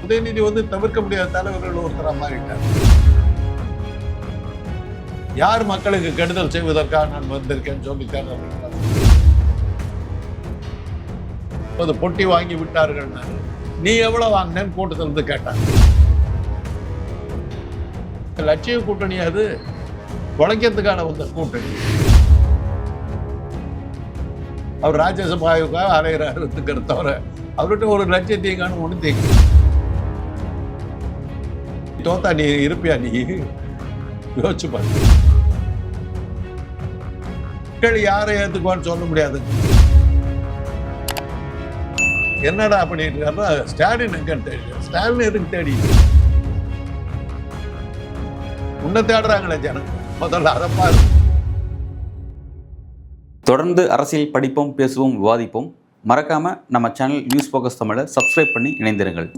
உதயநிதி தவிர்க்க முடியாத தலைவர்கள் ஒருத்தரா மாறிட்டார். யார் மக்களுக்கு கெடுதல் செய்வதற்காக நான் வந்திருக்கேன்னு சொல்லிட்டார். பொட்டி வாங்கி விட்டார்கள். நீ எவ்வளவு வாங்கினேன்னு கூட்டத்தில் இருந்து கேட்டாங்க. லட்சிய கூட்டணி அது உழைக்கிறதுக்கான வந்த கூட்டணி. அவர் ராஜ்யசபாவுக்காக அலைகிறாருங்கிறத தவிர அவர்கிட்ட ஒரு லட்சியத்தையும் காணும் ஒன்று தேங்க. தோத்தா நீ இருப்பியா? நீ யோசிச்சு பாரு. மக்கள் யாரை ஏற்றுக்குவான்னு சொல்ல முடியாது. என்னடா பண்ணிட்டு ஸ்டாலின் எங்கன்னு தேடி. ஸ்டாலின் எதுக்கு தேடி? உன்னை தேடுறாங்களே ஜனம். முதல்ல அதை பாரு. தொடர்ந்து அரசியல் படிப்போம், பேசுவோம், விவாதிப்போம். மறக்காம நம்ம சேனல் நியூஸ் ஃபோக்கஸ் தமிழை சப்ஸ்கிரைப் பண்ணி இணைந்திருங்கள்.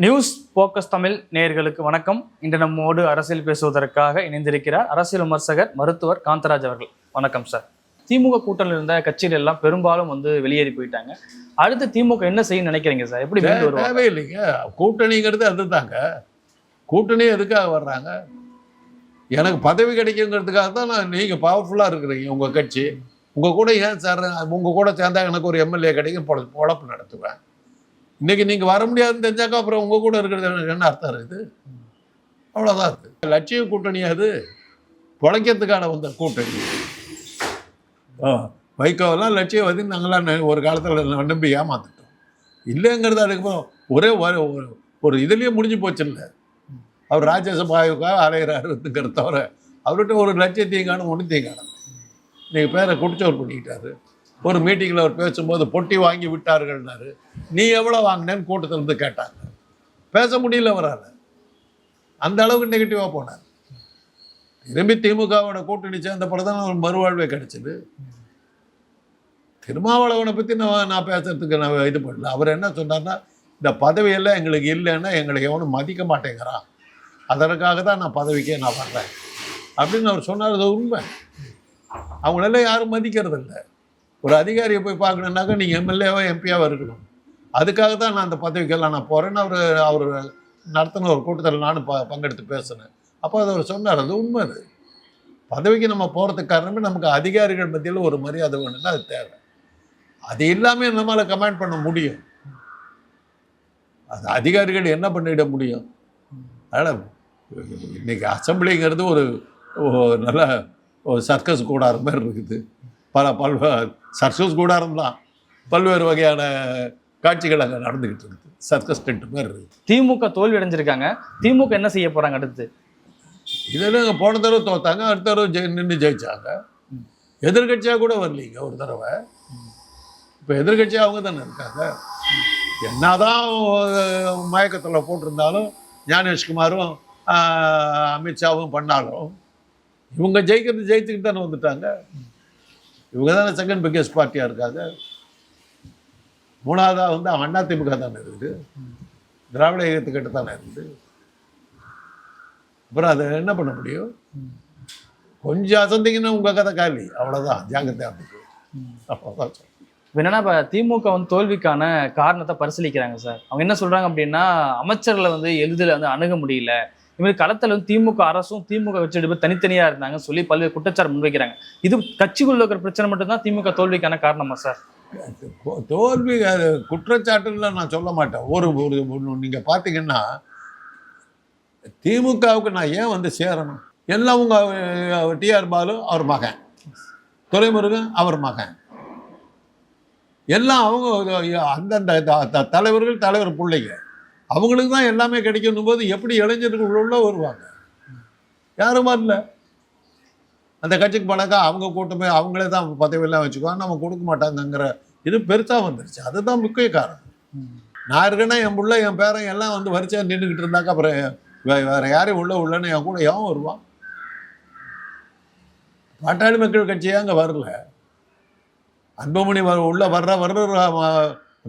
நியூஸ் ஃபோக்கஸ் தமிழ் நேயர்களுக்கு வணக்கம். இன்று நம்மோடு அரசியல் பேசுவதற்காக இணைந்திருக்கிறார் அரசியல் விமர்சகர் மருத்துவர் காந்தராஜ் அவர்கள். வணக்கம் சார். திமுக கூட்டணியில் இருந்த கட்சிகள் எல்லாம் பெரும்பாலும் வெளியேறி போயிட்டாங்க. அடுத்து திமுக என்ன செய்ய நினைக்கிறீங்க சார்? எப்படி தேவையில்லைங்க கூட்டணிங்கிறது. அதுதாங்க கூட்டணி எதுக்காக வர்றாங்க? எனக்கு பதவி கிடைக்குங்கிறதுக்காக தான் நீங்கள் பவர்ஃபுல்லாக இருக்கிறீங்க. உங்கள் கட்சி உங்கள் கூட ஏன் சார்? உங்கள் கூட சேர்ந்தா எனக்கு ஒரு எம்எல்ஏ கிடைக்கும், பொழப்பு நடத்துவேன். இன்னைக்கு நீங்கள் வர முடியாதுன்னு தெரிஞ்சாக்கா அப்புறம் உங்கள் கூட இருக்கிறது எனக்கு என்ன அர்த்தம் இருக்குது? அவ்வளோதான் இருக்குது. லட்சிய கூட்டணி அது பொழைக்கிறதுக்கான வந்த கூட்டணி. வைகோவெல்லாம் லட்சியவாதி நாங்களாம் ஒரு காலத்தில் நம்பி ஏமாந்துட்டோம். இல்லைங்கிறது அதுக்கப்புறம் ஒரே ஒரு இதுலேயே முடிஞ்சு போச்சு. இல்லை, அவர் ராஜ்யசபாவுக்காக அலைகிறாருங்கிறத தவிர அவர்கிட்ட ஒரு லட்சியத்தையும் காணும் ஒன்று காணும். நீங்கள் பேரை குடிச்சவர் பண்ணிக்கிட்டாரு. ஒரு மீட்டிங்கில் அவர் பேசும்போது பொட்டி வாங்கி விட்டார்கள்னாரு. நீ எவ்வளோ வாங்கினேன்னு கூட்டத்தில் இருந்து கேட்டாங்க. பேச முடியல அவரால். அந்த அளவுக்கு நெகட்டிவாக போனார். திரும்பி திமுகவோட கூட்டணி சேர்ந்த பிறகு தான் ஒரு மறுவாழ்வே கிடைச்சிது. திருமாவளவனை பற்றி நான் பேசுறதுக்கு நான் இது பண்ணல. அவர் என்ன சொன்னார்னா, இந்த பதவியெல்லாம் எங்களுக்கு இல்லைன்னா எங்களை எவனும் மதிக்க மாட்டேங்கிறான், அதற்காக தான் நான் பதவிக்கே நான் வர்றேன் அப்படின்னு அவர் சொன்னார். அது உண்மை. அவங்களெல்லாம் யாரும் மதிக்கிறது இல்லை. ஒரு அதிகாரியை போய் பார்க்கணுன்னாக்கா நீங்கள் எம்எல்ஏவோ எம்பியாவோ இருக்கணும். அதுக்காக தான் நான் அந்த பதவிக்கெல்லாம் நான் போகிறேன்னு அவர் நடத்தின ஒரு கூட்டத்தில் நானும் பங்கெடுத்து பேசினேன். அப்போ அதை அவர் சொன்னார். அது உண்மை. அது பதவிக்கு நம்ம போகிறதுக்கு காரணமே நமக்கு அதிகாரிகள் மத்தியில் ஒரு மரியாதை வேணும்னா அது தேவை. அது இல்லாமல் நம்மளால் கமெண்ட் பண்ண முடியும். அது அதிகாரிகள் என்ன பண்ணிட முடியும்? அதனால் இன்றைக்கி அசம்பிளிங்கிறது ஒரு நல்ல ஒரு சர்க்கஸ் கூடார மாதிரி இருக்குது. சர்க்கஸ் கூடாரம் தான். பல்வேறு வகையான காட்சிகள் அங்கே நடந்துக்கிட்டு இருக்குது. சர்க்கஸ் டென்ட் மாதிரி இருக்குது. திமுக தோல்வி அடைஞ்சிருக்காங்க. திமுக என்ன செய்ய போகிறாங்க அடுத்து? இதெல்லாம் போன தடவை தோத்தாங்க, அடுத்த தடவை நின்று ஜெயிச்சாங்க. எதிர்கட்சியாக கூட வரலீங்க ஒரு தடவை. இப்போ எதிர்கட்சியாக அவங்க தானே இருக்காங்க. என்னதான் மயக்கத்தில் போட்டிருந்தாலும் ஞானேஷ்குமாரும் அமித்ஷாவும் பண்ணாலும் இவங்க ஜெயிச்சுக்கிட்டு தானே வந்துட்டாங்க. இவங்க தானே செகண்ட் பிக்கஸ்ட் பார்ட்டியாக இருக்காங்க. மூணாவதாக அதிமுக தானே இருக்குது. திராவிட இயக்கத்துக்கிட்ட தானே இருக்குது. அப்புறம் அதை என்ன பண்ண முடியும்? கொஞ்சம் அசந்திங்கன்னா உங்கள் கதை காலி. அவ்வளோதான். ஜாக்கிரதையாக அவ்வளோதான். என்னன்னா இப்போ திமுக தோல்விக்கான காரணத்தை பரிசீலிக்கிறாங்க சார். அவங்க என்ன சொல்கிறாங்க அப்படின்னா, அமைச்சர்களை எளிதில் அணுக முடியல. இதுமாதிரி களத்தில் திமுக அரசும் திமுக கட்சி தனித்தனியாக இருந்தாங்க சொல்லி பல்வேறு குற்றச்சாட்டு முன்வைக்கிறாங்க. இது கட்சிக்குள்ள இருக்கிற பிரச்சனை மட்டும்தான் திமுக தோல்விக்கான காரணமா சார்? தோல்வி குற்றச்சாட்டுலாம் நான் சொல்ல மாட்டேன். ஒரு நீங்கள் பார்த்தீங்கன்னா திமுகவுக்கு நான் ஏன் சேரணும்? எல்லாம் உங்கள் டிஆர் பாலு அவர் மகன், துரைமுருகன் அவர் மகன், எல்லாம் அவங்க அந்தந்த தலைவர் பிள்ளைங்க. அவங்களுக்கு தான் எல்லாமே கிடைக்கணும் போது எப்படி இளைஞர்கள் உள்ள வருவாங்க? யாரும் வரல. அந்த கட்சிக்கு பணக்கா அவங்க கூட்டமே அவங்களே தான் பதவியெல்லாம் வச்சுக்குவாங்க, நம்ம கொடுக்க மாட்டாங்கங்கிற இது பெருசாக வந்துருச்சு. அதுதான் முக்கிய காரணம். நான் இருக்கேன்னா என் பிள்ளை என் பேரன் எல்லாம் வரிசையாக நின்றுக்கிட்டு இருந்தாக்கா அப்புறம் வேற யாரையும் உள்ளன்னு என் கூட எவன் வருவான்? பாட்டாளி மக்கள் கட்சியாக அங்கே வரல. அன்புமணி உள்ள வர்ற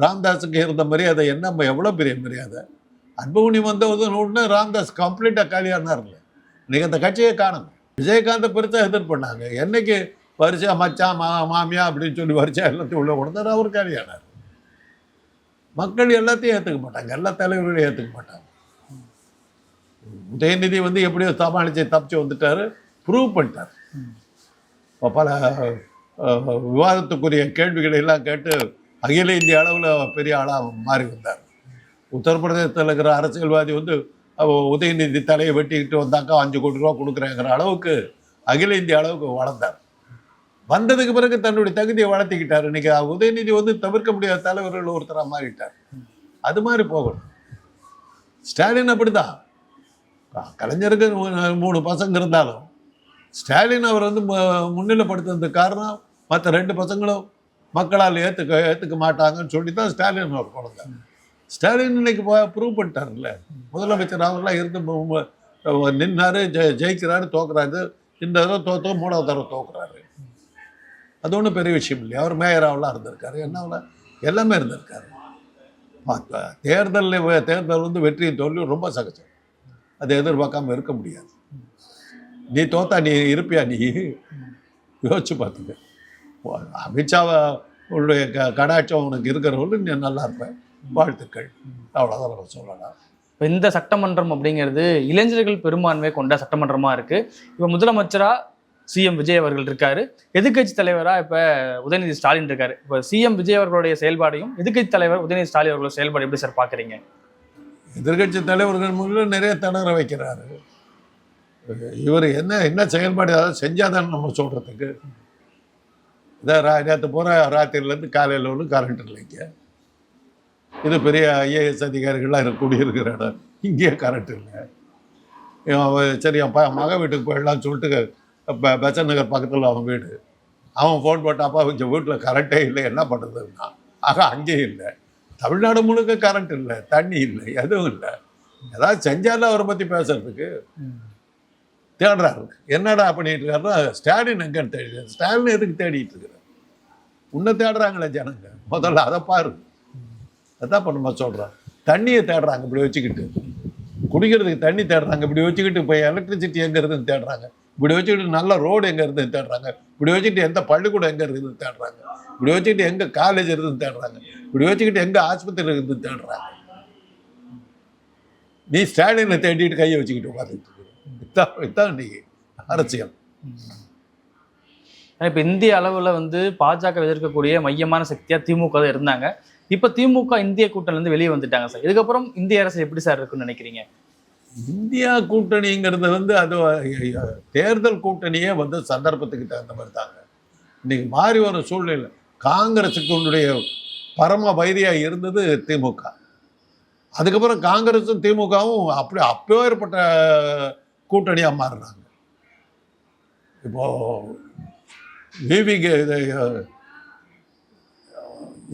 ராம்தாஸுக்கு இருந்த மரியாதை என்ன, எவ்வளோ பெரிய மரியாதை. அன்புமணி வந்த உடனே ராம்தாஸ் கம்ப்ளீட்டாக காலியானார்ல. இன்னைக்கு அந்த கட்சியை காணும். விஜயகாந்தை பெருசாக எதிர்பண்ணாங்க. என்னைக்கு வரிசையா மச்சான் மாமியா அப்படின்னு சொல்லி வரிசையா எல்லாத்தையும் உள்ள கொடுத்தாரு, அவர் காலியானார். மக்கள் எல்லாத்தையும் ஏற்றுக்க மாட்டாங்க, எல்லா தலைவர்களையும் ஏற்றுக்க மாட்டாங்க. உதயநிதி எப்படியோ தப்பிச்சு வந்துட்டாரு, ப்ரூவ் பண்ணிட்டார். பல விவாதத்துக்குரிய கேள்விகளை எல்லாம் கேட்டு அகில இந்திய அளவில் பெரிய ஆளாக மாறி வந்தார். உத்தரப்பிரதேசத்தில் இருக்கிற அரசியல்வாதி உதயநிதி தலையை வெட்டிக்கிட்டு வந்தாக்கா 5 கோடி ரூபா கொடுக்குறேங்கிற அளவுக்கு அகில இந்திய அளவுக்கு வளர்ந்தார். வந்ததுக்கு பிறகு தன்னுடைய தகுதியை வளர்த்திக்கிட்டார். இன்னைக்கு உதயநிதி தவிர்க்க முடியாத தலைவர்கள் ஒருத்தராக மாறிட்டார். அது மாதிரி போகணும். ஸ்டாலின் அப்படிதான். கலைஞருக்கு 3 பசங்க இருந்தாலும் ஸ்டாலின் அவர் முன்னிலைப்படுத்துறதுக்கு காரணம் மற்ற 2 பசங்களும் மக்களால் ஏற்றுக்க மாட்டாங்கன்னு சொல்லி தான் ஸ்டாலின் அவர் கொண்டார். ஸ்டாலின் இன்னைக்கு ப்ரூவ் பண்ணிட்டார்ல. முதலமைச்சர் அவர்களாம் இருந்து நின்னாரு, ஜெயிக்கிறாரு, தோக்குறாரு. இந்த தடவை தோத்தோ 3வது தடவை தோக்குறாரு. அது ஒன்றும் பெரிய விஷயம் இல்லையா. அவர் மேயராவெலாம் இருந்திருக்காரு, என்னவெல்லாம் எல்லாமே இருந்திருக்காரு. தேர்தல் வெற்றியை தோல்வி ரொம்ப சகஜம். அதை எதிர்பார்க்காம இருக்க முடியாது. நீ தோத்தா நீ இருப்பியா? நீ யோசிச்சு பார்த்துக்க. அமித்ஷாவை உன்னுடைய கடாட்சம் உனக்கு இருக்கிறவர்கள் நீ நல்லா இருப்பேன், வாழ்த்துக்கள், அவ்வளோதான் நம்ம சொல்லலாம். இப்போ இந்த சட்டமன்றம் அப்படிங்கிறது இளைஞர்கள் பெரும்பான்மை கொண்ட சட்டமன்றமாக இருக்குது. இப்போ முதலமைச்சராக சிஎம் விஜய் அவர்கள் இருக்காரு, எதிர்க்கட்சி தலைவராக இப்போ உதயநிதி ஸ்டாலின் இருக்காரு. இப்போ சிஎம் விஜய் அவர்களுடைய செயல்பாடையும் எதிர்க்கட்சி தலைவர் உதயநிதி ஸ்டாலின் அவர்களோட செயல்பாடு எப்படி சார் பார்க்குறீங்க? எதிர்கட்சி தலைவர்கள் முன்னில் நிறைய திணற வைக்கிறாரு. இவர் என்ன செயல்பாடு ஏதாவது செஞ்சாதான்னு நம்ம சொல்கிறதுக்கு. இதான் நேற்று போகிற ராத்திரிலேருந்து காலையில் ஒன்று கரண்ட் இல்லைங்க. இது பெரிய ஐஏஎஸ் அதிகாரிகள்லாம் குடியிருக்கிற இடம், இங்கேயே கரண்ட் இல்லை. சரி என் மக வீட்டுக்கு போயிடலாம்னு சொல்லிட்டு பெசன் நகர் பக்கத்தில் அவன் வீடு, அவன் ஃபோன் போட்டாப்பா கொஞ்சம் வீட்டில் கரண்ட்டே இல்லை, என்ன பண்ணுறதுன்னா அங்கேயும் இல்லை. தமிழ்நாடு முழுக்க கரண்ட் இல்லை, தண்ணி இல்லை, எதுவும் இல்லை. ஏதாவது செஞ்சாலும் அவரை பற்றி பேசுறதுக்கு தேடுறாரு. என்னடா பண்ணிட்டு இருக்காருன்னா ஸ்டாலின் எங்கன்னு தேடி, ஸ்டாலின் எதுக்கு தேடிட்டு இருக்கிறார்? உன்னை தேடுறாங்களே ஜனங்க, முதல்ல அதை பாரு. அதான் இப்போ நம்ம சொல்கிறோம். தண்ணியை தேடுறாங்க இப்படி வச்சுக்கிட்டு, குடிக்கிறதுக்கு தண்ணி தேடுறாங்க இப்படி வச்சுக்கிட்டு, இப்போ எலக்ட்ரிசிட்டி எங்கே இருக்குதுன்னு தேடுறாங்க இப்படி வச்சுக்கிட்டு, நல்ல ரோடு எங்கே இருக்குதுன்னு தேடுறாங்க இப்படி வச்சுக்கிட்டு, எந்த பள்ளிக்கூடம் எங்கே இருக்குதுன்னு தேடுறாங்க இப்படி வச்சுக்கிட்டு, எங்கே காலேஜ் இருக்குதுன்னு தேடுறாங்க இப்படி வச்சுக்கிட்டு, எங்கே ஆஸ்பத்திரி இருக்குதுன்னு தேடுறாங்க. நீ ஸ்டாலினை தேடிட்டு கையை வச்சுக்கிட்டு உட்காந்துட்டு இதான் நீ அரசியல். இப்போ இந்திய அளவில் பாஜக எதிர்க்கக்கூடிய மையமான சக்தியாக திமுக தான் இருந்தாங்க. இப்போ திமுக இந்திய கூட்டணிலேருந்து வெளியே வந்துட்டாங்க சார். இதுக்கப்புறம் இந்திய அரசு எப்படி சார் இருக்குன்னு நினைக்கிறீங்க? இந்தியா கூட்டணிங்கிறது அது தேர்தல் கூட்டணியே சந்தர்ப்பத்துக்கு தகுந்த மாதிரி தாங்க. இன்னைக்கு மாறி வர சூழ்நிலை. காங்கிரஸுக்கு பரம வைரியாக இருந்தது திமுக. அதுக்கப்புறம் காங்கிரஸும் திமுகவும் அப்போ ஏற்பட்ட கூட்டணியாக மாறினாங்க. இப்போ விவிக்கு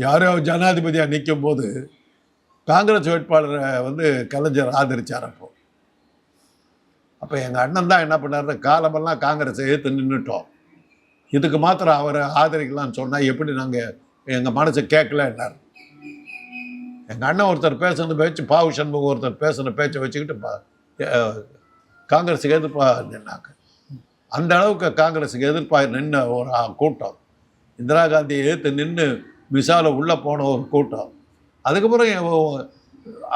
யாரோ ஜனாதிபதியாக நிற்கும் போது காங்கிரஸ் வேட்பாளரை கலைஞர் ஆதரிச்சார். அப்போ எங்கள் அண்ணன் தான் என்ன பண்ணார், காலமெல்லாம் காங்கிரஸை எதிர்த்து நின்றுட்டோம், இதுக்கு மாத்திரம் அவரை ஆதரிக்கலாம்னு சொன்னால் எப்படி நாங்கள் எங்கள் மனசை கேட்கலன்னார். எங்கள் அண்ணன் ஒருத்தர் பேசுன பேச்சு, பாவு சண்முகம் ஒருத்தர் பேசுன பேச்சை வச்சுக்கிட்டு காங்கிரஸுக்கு எதிர்ப்பாக நின்னாங்க. அந்த அளவுக்கு காங்கிரஸுக்கு எதிர்ப்பாக நின்ன ஒரு கூட்டம், இந்திரா காந்தியை எதிர்த்து நின்று மிசாவில் உள்ளே போன ஒரு கூட்டம். அதுக்கப்புறம்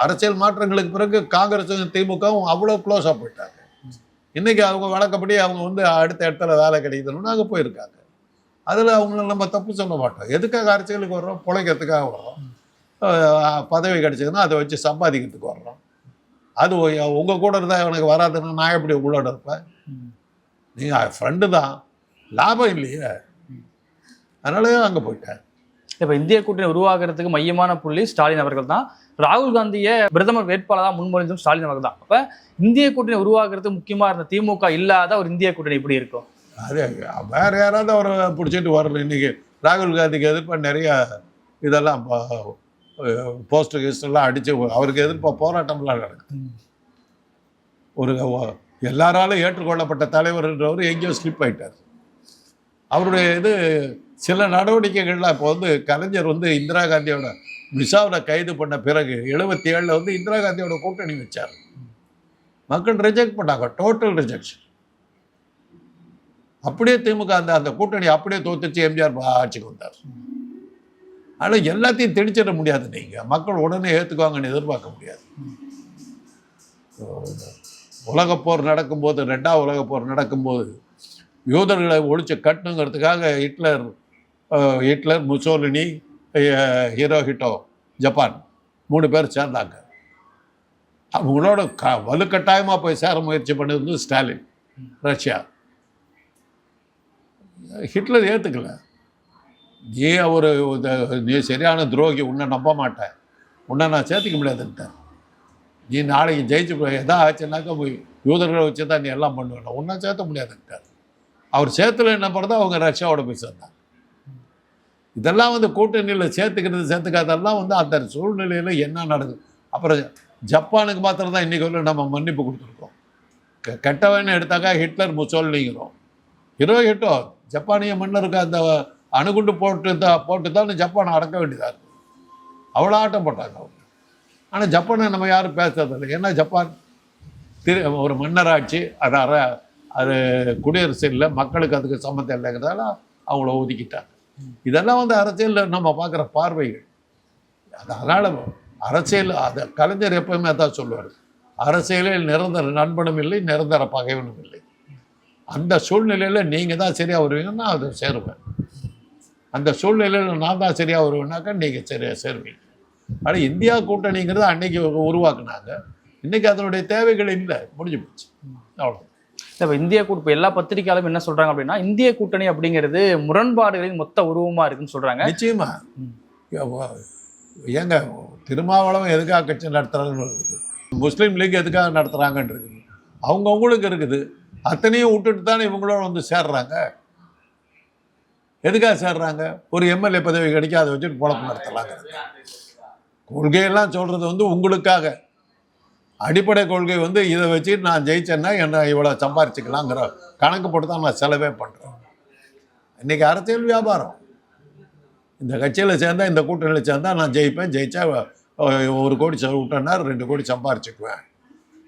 அரசியல் மாற்றங்களுக்கு பிறகு காங்கிரஸும் திமுகவும் அவ்வளோ க்ளோஸாக போயிட்டாங்க. இன்றைக்கி அவங்க வழக்கப்படி அவங்க அடுத்த இடத்துல வேலை கிடைக்குதுன்னு அங்கே போயிருக்காங்க. அதில் அவங்கள நம்ம தப்பு சொல்ல மாட்டோம். எதுக்காக அரசியலுக்கு வர்றோம்? பிழைக்கிறதுக்காக வர்றோம். பதவி கிடைச்சதுன்னா அதை வச்சு சம்பாதிக்கிறதுக்கு வர்றோம். அது உங்கள் கூட இருந்தால் எனக்கு வராதுன்னா நான் எப்படி உங்களோட இருப்பேன்? நீங்கள் ஃப்ரெண்டு தான், லாபம் இல்லையே, அதனால அங்கே போயிட்டேன். இப்போ இந்திய கூட்டணி உருவாக்குறதுக்கு மையமான புள்ளி ஸ்டாலின் அவர்கள் தான். ராகுல் காந்தியை பிரதமர் வேட்பாளராக முன்மொழிந்தும் ஸ்டாலின் அவர்கள் தான். அப்போ இந்திய கூட்டணி உருவாக்குறதுக்கு முக்கியமாக இருந்த திமுக இல்லாத ஒரு இந்திய கூட்டணி எப்படி இருக்கும்? அது வேறு யாராவது அவரை பிடிச்சிட்டு வரல. இன்றைக்கி ராகுல் காந்திக்கு எதிர்ப்பாக நிறைய இதெல்லாம் போஸ்டர் கிஸ்டெல்லாம் அடித்து அவருக்கு எதிர்ப்பாக போராட்டம்லாம் நடக்குது. ஒரு எல்லாராலும் ஏற்றுக்கொள்ளப்பட்ட தலைவர்ன்றவர் எங்கேயோ ஸ்லிப் ஆகிட்டார். அவருடைய சில நடவடிக்கைகள்லாம் இப்போ கலைஞர் இந்திரா காந்தியோட மிசாவில் கைது பண்ண பிறகு 77 இந்திரா காந்தியோட கூட்டணி வச்சார். மக்கள் ரிஜெக்ட் பண்ணாங்க, டோட்டல் ரிஜெக்ஷன். அப்படியே திமுக அந்த கூட்டணி அப்படியே தோத்துச்சு, எம்ஜிஆர் ஆட்சிக்கு வந்தார். ஆனால் எல்லாத்தையும் திணிச்சிட முடியாது. நீங்கள் மக்கள் உடனே ஏற்றுக்குவாங்கன்னு எதிர்பார்க்க முடியாது. உலகப்போர் நடக்கும்போது, 2வது உலகப்போர் நடக்கும்போது யூதர்களை ஒழிச்சு கட்டணுங்கிறதுக்காக ஹிட்லர், முசோலினி, ஹிரோஹிட்டோ, ஜப்பான் 3 பேர் சேர்ந்தாங்க. அவங்களோட வலுக்கட்டாயமாக போய் சேர முயற்சி பண்ணது ஸ்டாலின், ரஷ்யா. ஹிட்லர் ஏற்றுக்கல. நீ சரியான துரோகி, உன்னை நம்ப மாட்டேன், உன்னை நான் சேர்த்துக்க முடியாதுன்ட்டேன். நீ நாளைக்கு ஜெயிச்சு எதா ஆச்சுன்னாக்கா யூதர்களை வச்சு தான் நீ எல்லாம் பண்ணுவேன், உன்னை சேர்த்த முடியாதுன்ட்டார். அவர் சேர்த்துல என்ன பண்ணுறதோ அவங்க ரஷ்யாவோட போய் சேர்ந்தாங்க. இதெல்லாம் கூட்டணியில் சேர்த்துக்காதெல்லாம் அந்த சூழ்நிலையில் என்ன நடக்குது. அப்புறம் ஜப்பானுக்கு மாத்திரம் தான் இன்றைக்கி நம்ம மன்னிப்பு கொடுத்துருக்கோம். கெட்டவன்னு எடுத்தாக்கா ஹிட்லர், முசோலினிங்கிறோம். ஹிரோஹிட்டோ ஜப்பானிய மன்னருக்கு அந்த அணுகுண்டு போட்டு தான் ஜப்பானை அடக்க வேண்டியதாக இருக்குது. அவ்வளோ ஆட்டம் போட்டாங்க அவங்க. ஆனால் ஜப்பானை நம்ம யாரும் பேசுறதில்லை. ஏன்னா ஜப்பான் ஒரு மன்னராட்சி, அது குடியரசு இல்லை, மக்களுக்கு அதுக்கு சம்மந்தம் இல்லைங்கிறதால அவங்கள ஒதுக்கிட்டாங்க. இதெல்லாம் அரசியலில் நம்ம பார்க்குற பார்வைகள். அதனால் அரசியல் கலைஞர் எப்பவுமே அதான் சொல்லுவார், அரசியலில் நிரந்தர நண்பனும் இல்லை, நிரந்தர பகைவனும் இல்லை. அந்த சூழ்நிலையில் நீங்கள் தான் சரியாக வருவீங்கன்னா அதை சேருவேன், அந்த சூழ்நிலையில் நான் தான் சரியாக வருவேன்னாக்கா நீங்கள் சரியாக சேருவீங்க. ஆனால் இந்தியா கூட்டணிங்கிறது அன்னைக்கு உருவாக்குனாங்க, இன்றைக்கி அதனுடைய தேவைகள் இல்லை, முடிஞ்சு போச்சு, அவ்வளோ. இப்போ இந்திய கூட்டணி எல்லா பத்திரிகையாலும் என்ன சொல்கிறாங்க அப்படின்னா, இந்திய கூட்டணி அப்படிங்கிறது முரண்பாடுகளின் மொத்த உருவமாக இருக்குன்னு சொல்கிறாங்க. நிச்சயமா. ஏங்க திருமாவளவன் எதுக்காக கட்சி நடத்துகிறாங்கன்னு இருக்குது, முஸ்லீம் லீக் எதுக்காக நடத்துகிறாங்கன்னு இருக்குது, அவங்கவுங்களுக்கு இருக்குது. அத்தனையும் விட்டுட்டு தானே இவங்களோட சேர்றாங்க. எதுக்காக சேர்றாங்க? ஒரு எம்எல்ஏ பதவி கிடைக்க அதை வச்சுட்டு பொழப்பு நடத்தலாங்க. கொள்கையெல்லாம் சொல்கிறது உங்களுக்காக. அடிப்படை கொள்கை இதை வச்சு நான் ஜெயிச்சேன்னா என்ன இவ்வளோ சம்பாரிச்சிக்கலாங்கிற கணக்கு போட்டு தான் நான் செலவே பண்ணுறேன். இன்றைக்கி அரசியல் வியாபாரம். இந்த கட்சியில் சேர்ந்தால், இந்த கூட்டணியில் சேர்ந்தால் நான் ஜெயிப்பேன், ஜெயிச்சா 1 கோடி விட்டேன்னா 2 கோடி சம்பாரிச்சுக்குவேன்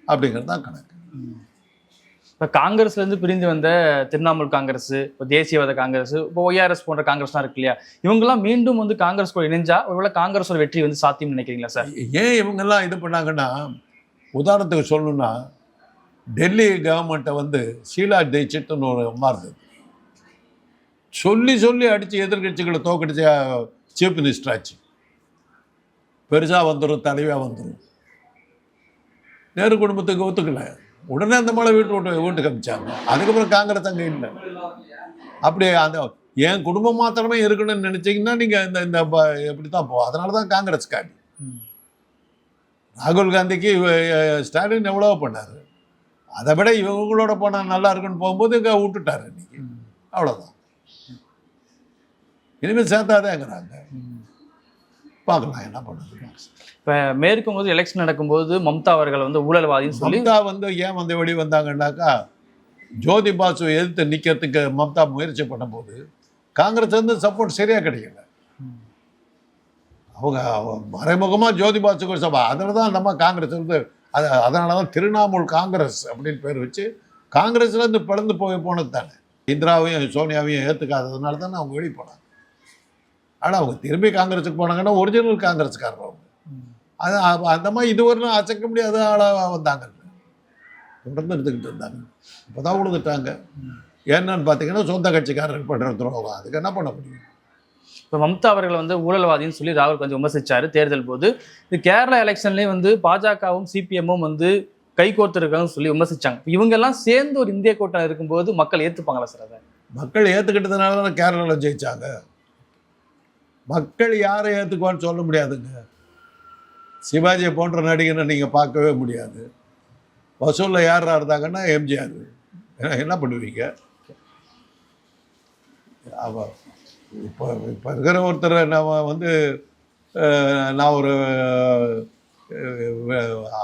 அப்படிங்கிறது தான் கணக்கு. இப்போ காங்கிரஸ்லேருந்து பிரிந்து வந்த திரிணாமுல் காங்கிரஸ், இப்போ தேசியவாத காங்கிரஸ், இப்போ ஒய்ஆர்எஸ் போன்ற காங்கிரஸ்லாம் இருக்கு இல்லையா, இவங்கெல்லாம் மீண்டும் காங்கிரஸ் கூட இணைஞ்சா ஒருவேளை காங்கிரஸோட வெற்றி சாத்தியம் நினைக்கிறீங்களா சார்? ஏன் இவங்கெல்லாம் இது பண்ணாங்கன்னா, உதாரணத்துக்கு சொல்லணும்னா டெல்லி கவர்மெண்ட்டை ஷீலா தீட்சித்னு ஒரு அம்மா இருந்தது, சொல்லி அடித்து எதிர்கட்சிகளை தோக்கடிச்ச சீஃப் மினிஸ்டர் ஆச்சு. பெருசாக வந்துடும், தலைவியாக வந்துடும். நேரு குடும்பத்துக்கு ஒத்துக்கலை, உடனே அந்த மேலே வீட்டுக்கு அனுப்பிச்சாங்க. அதுக்கப்புறம் காங்கிரஸ் அங்கே இல்லை. அப்படி என் குடும்பம் மாத்திரமே இருக்கணும்னு நினச்சிங்கன்னா நீங்கள் இந்த எப்படி தான் போகும். அதனால தான் காங்கிரஸ் காண்டி. ராகுல் காந்திக்கு ஸ்டாலின் எவ்வளோ பண்ணார், அதை விட இவங்களோட போனால் நல்லா இருக்குன்னு போகும்போது இங்கே விட்டுட்டார். இன்னைக்கு அவ்வளோதான். இனிமேல் சேர்த்தாதேங்கிறாங்க. பார்க்கலாம் என்ன பண்ணுறது. இப்போ மேற்கும் போது எலெக்ஷன் நடக்கும்போது மம்தா அவர்கள் ஊழல்வாதின்னு சொல்லி மம்தா ஏன் வெளியே வந்தாங்கன்னாக்கா, ஜோதி பாசு எதிர்த்து நிற்கிறதுக்கு மம்தா முயற்சி பண்ணும்போது காங்கிரஸ் சப்போர்ட் சரியாக கிடைக்கல. அவங்க மறைமுகமாக ஜோதி பாசுக்கு சபா, அதில் தான் நம்ம காங்கிரஸ் அதனால தான் திரிணாமுல் காங்கிரஸ் அப்படின்னு பேர் வச்சு காங்கிரஸ்லேருந்து பிளந்து போனது தானே. இந்திராவையும் சோனியாவையும் ஏற்றுக்காததுனால தானே அவங்க வெளியே போனாங்க. ஆனால் அவங்க திரும்பி காங்கிரஸுக்கு போனாங்கன்னா ஒரிஜினல் காங்கிரஸ்காரர் அவங்க. அது அந்த மாதிரி இதுவரையும் அசைக்க முடியாத ஆளாக வந்தாங்க, தொடர்ந்து எடுத்துக்கிட்டு இருந்தாங்க. இப்போ தான் விழுந்துட்டாங்க. என்னன்னு பார்த்தீங்கன்னா சொந்த கட்சிக்காரர்கள் பண்ணுற துரோகம், அதுக்கு என்ன பண்ண முடியும்? இப்போ மம்தா அவர்கள் ஊழல்வாதின்னு சொல்லி ராகுல் காந்தி விமர்சிச்சாரு தேர்தல் போது. இது கேரளா எலெக்ஷன்லேயும் பாஜகவும் சிபிஎம்மும் கை கோர்த்துருக்காங்கன்னு சொல்லி விமர்சிச்சாங்க. இவங்க எல்லாம் சேர்ந்து ஒரு இந்திய கூட்டணி இருக்கும்போது மக்கள் ஏற்றுப்பாங்களா சார்? அதை மக்கள் ஏற்றுக்கிட்டதுனால தான் கேரளாவில் ஜெயிச்சாங்க. மக்கள் யாரை ஏற்றுக்குவான்னு சொல்ல முடியாதுங்க. சிவாஜியை போன்ற நடிகனை நீங்கள் பார்க்கவே முடியாது. வசூலில் யாராக இருந்தாங்கன்னா எம்ஜிஆர். என்ன பண்ணுவீங்க? இப்போ இருக்கிற ஒருத்தர் நான் ஒரு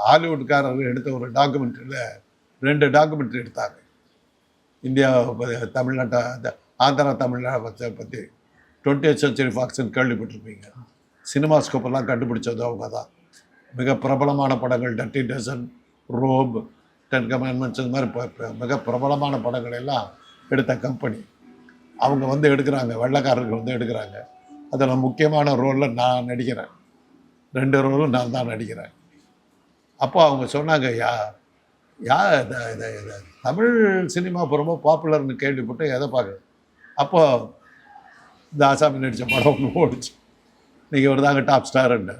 ஹாலிவுட்காரர் எடுத்த ஒரு டாக்குமெண்ட்ரியில் 2 டாக்குமெண்ட்ரி எடுத்தாங்க. இந்தியா, தமிழ்நாட்டை, ஆந்திரா தமிழ்நாட்டை பற்றி. 20th Century Foxன்னு கேள்விப்பட்டிருப்பீங்க. சினிமாஸ்கோப்பெல்லாம் கண்டுபிடிச்சது அவங்க தான். மிக பிரபலமான படங்கள், டர்ட்டி டசன், ரோப், 10 Commandments, இந்த மாதிரி மிக பிரபலமான படங்கள் எல்லாம் எடுத்த கம்பெனி. அவங்க வந்து எடுக்கிறாங்க, வெள்ளைக்காரர்கள் வந்து எடுக்கிறாங்க. அதில் முக்கியமான ரோலில் நான் நடிக்கிறேன். 2 ரோலும் நான் தான் நடிக்கிறேன். அப்போ அவங்க சொன்னாங்க, தமிழ் சினிமா இப்போ ரொம்ப பாப்புலர்னு கேள்விப்பட்டு எதை பார்க்குறேன். அப்போ இந்த ஆசாமி நடித்த படம் ஒன்று ஓடிச்சு. நீங்கள் ஒரு தாங்க டாப் ஸ்டார்ன்னு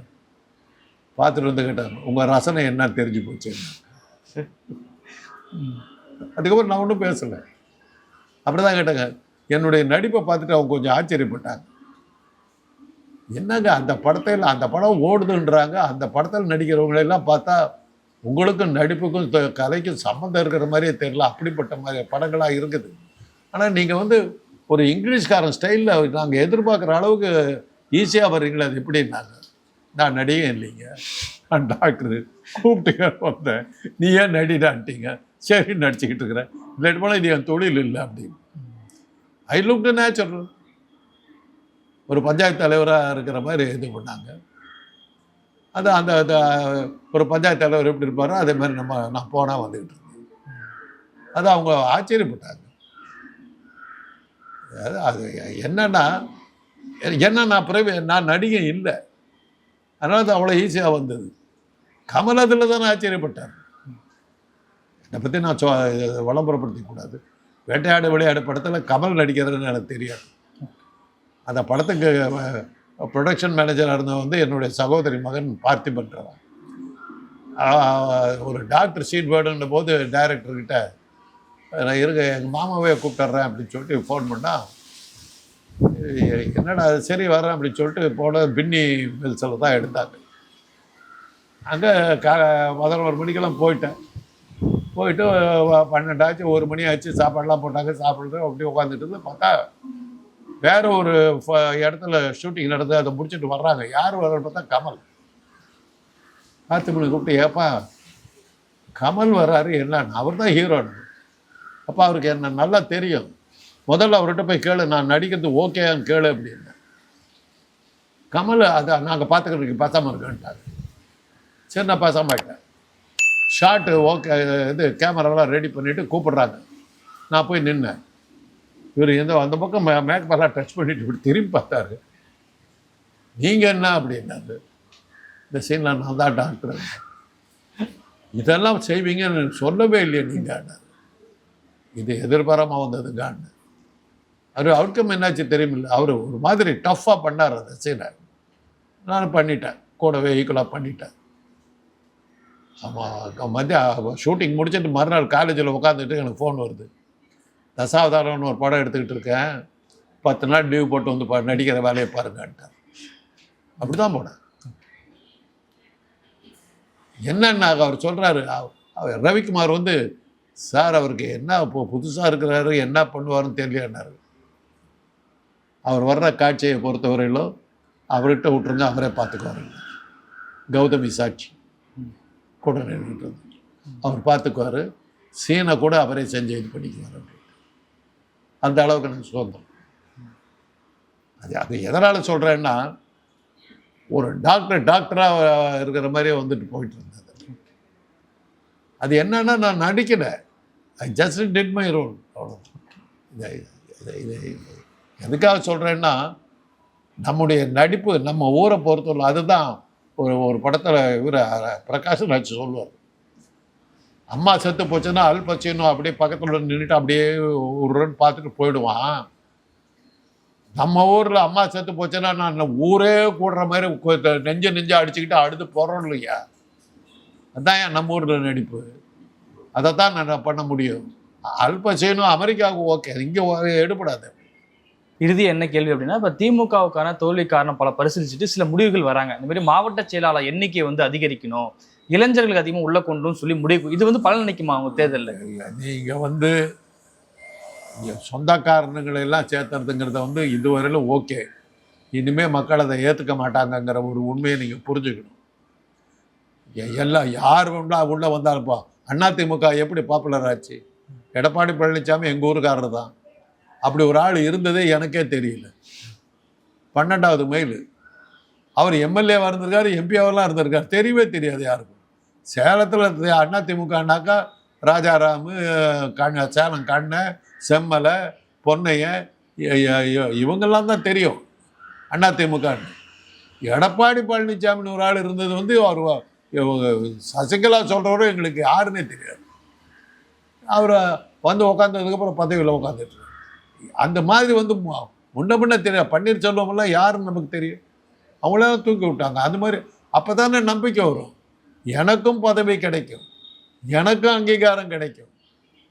பார்த்துட்டு வந்து கேட்டாங்க, உங்கள் ரசனை என்னன்னு தெரிஞ்சு போச்சு. அதுக்கப்புறம் நான் ஒன்றும் பேசலை. அப்படி தான் கேட்டாங்க. என்னுடைய நடிப்பை பார்த்துட்டு அவங்க கொஞ்சம் ஆச்சரியப்பட்டாங்க. என்னங்க அந்த படம் ஓடுதுன்றாங்க, அந்த படத்தில் நடிக்கிறவங்களெல்லாம் பார்த்தா உங்களுக்கும் நடிப்புக்கும் கதைக்கும் சம்மந்தம் இருக்கிற மாதிரியே தெரியல, அப்படிப்பட்ட மாதிரி படங்களாக இருக்குது. ஆனால் நீங்கள் வந்து ஒரு இங்கிலீஷ்காரன் ஸ்டைலில் நாங்கள் எதிர்பார்க்குற அளவுக்கு ஈஸியாக வர்றீங்களா, அது எப்படின்னாங்க. நான் நடிகை இல்லைங்க, நான் டாக்டரு, கூப்பிட்டுக்க வந்தேன், நீ ஏன் நடிடான்ட்டீங்க. சரி நடிச்சுக்கிட்டு இருக்கிறேன், இல்லாட்டி போனால் இது என் தொழில் இல்லை அப்படின்னு. I look natural. ஒரு பஞ்சாயத்து தலைவராக இருக்கிற மாதிரி இது பண்ணாங்க. அது அந்த ஒரு பஞ்சாயத்து தலைவர் எப்படி இருப்பாரோ அதே மாதிரி நான் போனால் வந்துக்கிட்டு இருந்தேன். அது அவங்க ஆச்சரியப்பட்டாங்க. அது என்னன்னா நான் நடிகை இல்லை, அதனால தான் அவ்வளோ ஈஸியாக வந்தது. கமல் அதில் தான் ஆச்சரியப்பட்டார். என்னை பற்றி நான் விளம்பரப்படுத்திக்கூடாது. வேட்டையாடு விளையாடு படத்தில் கமல் நடிக்கிறதுன்னு எனக்கு தெரியாது. அந்த படத்துக்கு ப்ரொடக்ஷன் மேனேஜராக இருந்தவங்க வந்து என்னுடைய சகோதரி மகன் பார்த்திபன்றவன். ஒரு டாக்டர் சீட் வேணுன்ற போது டைரக்டர்கிட்ட நான் எங்கள் மாமாவே கூப்பிட்டுறேன் அப்படின்னு சொல்லிட்டு ஃபோன் பண்ணால், என்னடா சரி வரேன் அப்படின்னு சொல்லிட்டு போன பின்னி மில்ஸில் தான் எடுத்தாங்க. அங்கே 11 மணிக்கெல்லாம் போயிட்டு 12 ஆச்சு, 1 மணி ஆச்சு, சாப்பாடெலாம் போட்டாங்க. சாப்பிட்றது அப்படியே உட்காந்துட்டு இருந்து பார்த்தா வேற ஒரு இடத்துல ஷூட்டிங் நடந்து அதை முடிச்சுட்டு வர்றாங்க. யார் வர்றன்னு பார்த்தா கமல். பார்த்திபனை கூப்பிட்டு, ஏப்பா கமல் வர்றாரு என்னன்னு. அவர் தான் ஹீரோன்னு. அப்போ அவருக்கு என்ன நல்லா தெரியும். முதல்ல அவர்கிட்ட போய் கேளு, நான் நடிக்கிறது ஓகேன்னு கேளு அப்படின்னு. கமல் அதை நாங்கள் பார்த்துக்கிறதுக்கு பேசாமல் இருக்கேன்ட்டாங்க. சரி நான் பேசாமல் ஆகிட்டேன். ஷார்ட்டு ஓகே, இது கேமராலாம் ரெடி பண்ணிவிட்டு கூப்பிடுறாங்க. நான் போய் நின்னேன். இவர் அந்த பக்கம் மேக்கப்பெல்லாம் டச் பண்ணிட்டு இப்படி திரும்பி பார்த்தாரு. நீங்கள் என்ன அப்படின்னாரு. இந்த சீனில் நான் தான் டாக்டர், இதெல்லாம் செய்வீங்கன்னு சொல்லவே இல்லையே நீங்கள். இது எதிர்பாராமல் வந்ததுங்கான்னு. அவுட்கம் என்னாச்சு தெரியுமில்ல. அவர் ஒரு மாதிரி டஃப்பாக பண்ணார் அந்த சீனை. நான் பண்ணிட்டேன், கூடவே ஈக்குவலாக பண்ணிட்டேன். ஆமாம், மதியம் ஷூட்டிங் முடிச்சுட்டு மறுநாள் காலேஜில் உட்காந்துட்டு எனக்கு ஃபோன் வருது. தசாவதாரம்னு ஒரு படம் எடுத்துக்கிட்டு இருக்கேன், 10 நாள் லீவ் போட்டு வந்து நடிக்கிற வேலையை பாருங்கன்ட்டார். அப்படி தான் போனேன். என்னன்னா அவர் சொல்கிறாரு, ரவிக்குமார் வந்து சார் அவருக்கு என்ன இப்போ புதுசாக இருக்கிறாரு, என்ன பண்ணுவாருன்னு தெரியலன்னாரு. அவர் வர்ற காட்சியை பொறுத்தவரையிலும் அவர்கிட்ட விட்டுருங்க, அவரே பார்த்துக்குவாருங்க. கௌதமி சாட்சி கூட நின்றுட்டு அவர் பார்த்துக்குவார், சீனை கூட அவரே செஞ்சு இது பண்ணிக்குவார் அப்படின்னு. அந்த அளவுக்கு எனக்கு சுதந்திரம். அது எதனால் சொல்கிறேன்னா, ஒரு டாக்டராக இருக்கிற மாதிரியே வந்துட்டு போயிட்டு இருந்தது. அது என்னன்னா நான் நடிக்கலை, I just did my role, அவ்வளோ. இது எதுக்காக சொல்கிறேன்னா, நம்முடைய நடிப்பு நம்ம ஊரை பொறுத்தவரை அதுதான். ஒரு படத்தில் இவர் பிரகாஷ் ராஜ் சொல்லுவார், அம்மா செத்து போச்சுன்னா அல் பச்சினோ அப்படியே பக்கத்தில் நின்றுட்டு அப்படியே ஒரு ரன் பார்த்துட்டு போயிடுவான். நம்ம ஊரில் அம்மா செத்து போச்சுன்னா நான் ஊரே கூடுற மாதிரி நெஞ்சு அடிச்சுக்கிட்டு அடுத்து போகிறோம் இல்லையா. அதுதான் என் நம்ம ஊரில் நடிப்பு. அதை தான் நான் பண்ண முடியும். அல் பச்சினோ அமெரிக்காவுக்கு ஓகே, இங்கே எடுபடாது. இறுதி என்ன கேள்வி அப்படின்னா, இப்போ திமுகவுக்கான தோல்வி காரணம் பல பரிசீலிச்சுட்டு சில முடிவுகள் வராங்க. இந்த மாதிரி மாவட்ட செயலாளர் எண்ணிக்கையை வந்து அதிகரிக்கணும், இளைஞர்களுக்கு அதிகமாக உள்ள கொண்டும் சொல்லி முடிவு. இது வந்து பலன் நினைக்குமா அவங்க தேர்தலில்? நீங்கள் வந்து சொந்த காரணங்களை எல்லாம் சேர்த்துறதுங்கிறத வந்து இதுவரையிலும் ஓகே, இனிமேல் மக்கள் அதை ஏற்றுக்க மாட்டாங்கங்கிற ஒரு உண்மையை நீங்கள் புரிஞ்சுக்கணும். எல்லாம் யார் உள்ளே வந்தாலும்ப்பா, அதிமுக எப்படி பாப்புலர் ஆச்சு? எடப்பாடி பழனிசாமி எங்கள் ஊருக்காரர் தான். அப்படி ஒரு ஆள் இருந்ததே எனக்கே தெரியல. 12வது மைல் அவர் எம்எல்ஏவாக இருந்திருக்காரு, எம்பியாவெல்லாம் இருந்திருக்காரு, தெரியவே தெரியாது யாருக்கும். சேலத்தில் அதிமுகனாக்கா ராஜாராமு, சேலம் கண்ணன், செம்மலை, பொன்னையன், இவங்கெல்லாம் தான் தெரியும் அதிமுகன்னு. எடப்பாடி பழனிசாமின்னு ஒரு ஆள் இருந்தது வந்து அவர் சசிகலா சொல்கிறவரும் எங்களுக்கு யாருன்னே தெரியாது. அவர் வந்து உட்காந்ததுக்கப்புறம் பதவியில் உட்காந்துட்டு அந்த மாதிரி வந்து முன்ன தெரியாது. பன்னீர்செல்வமெல்லாம் யாருன்னு நமக்கு தெரியும், அவங்களாம் தூக்கி விட்டாங்க. அது மாதிரி அப்போ தானே நம்பிக்கை வரும், எனக்கும் பதவி கிடைக்கும், எனக்கும் அங்கீகாரம் கிடைக்கும்,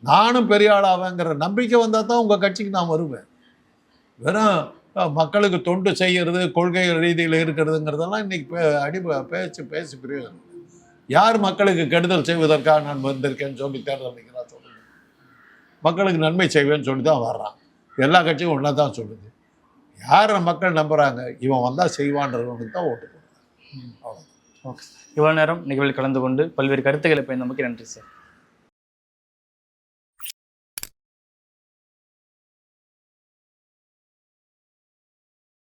நானும் பெரிய ஆளாவேங்கிற நம்பிக்கை வந்தால் தான் உங்கள் கட்சிக்கு நான் வருவேன். வெறும் மக்களுக்கு தொண்டு செய்கிறது, கொள்கை ரீதியில் இருக்கிறதுங்கிறதெல்லாம் இன்றைக்கி பேசி பிரயோஜனம். யார் மக்களுக்கு கெடுதல் செய்வதற்காக நான் வந்திருக்கேன்னு சொல்லி தேர்தல் நிற்கிறா சொல்லுது. மக்களுக்கு நன்மை செய்வேன்னு சொல்லி தான் வர்றான். எல்லா கட்சியும் ஒன்றா தான் சொல்லுது. யாரை மக்கள் நம்புகிறாங்க, இவன் வந்தால் செய்வான்றவனுக்கு தான் ஓட்டு போடுறாங்க. அவ்வளோ. ஓகே, இவ்வளோ நேரம் நிகழ்வில் கலந்து கொண்டு பல்வேறு கருத்துக்களை பயந்தமைக்கு நன்றி சார்.